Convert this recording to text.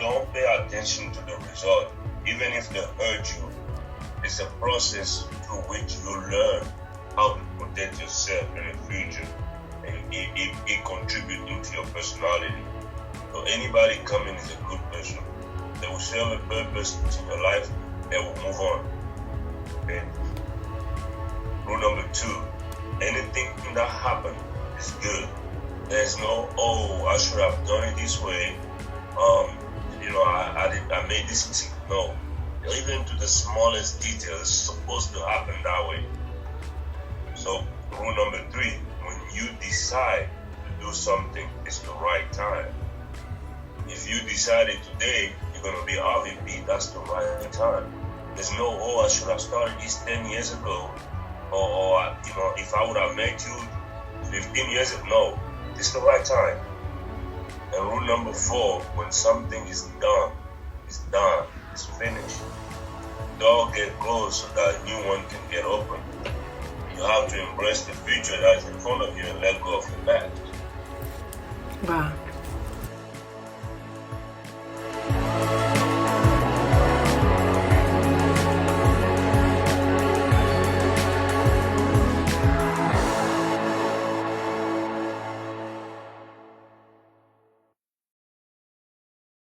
don't pay attention to the result, even if they hurt you. It's a process through which you learn how to protect yourself in the future, and it contributes to your personality. So anybody coming is a good person. They will serve a purpose in your life. They will move on. Okay. Rule number 2: anything that happened is good. There's no, oh, I should have done it this way. I made this mistake. No. Even to the smallest details, it's supposed to happen that way. So, rule number 3: when you decide to do something, it's the right time. If you decided today you're going to be RVP, that's the right time. There's no, oh, I should have started this 10 years ago. Or if I would have met you 15 years ago. No, it's the right time. And rule number 4: when something is done, it's done. It's finished. Door get closed so that a new one can get open. You have to embrace the future that's in front of you and let go of the past. Wow.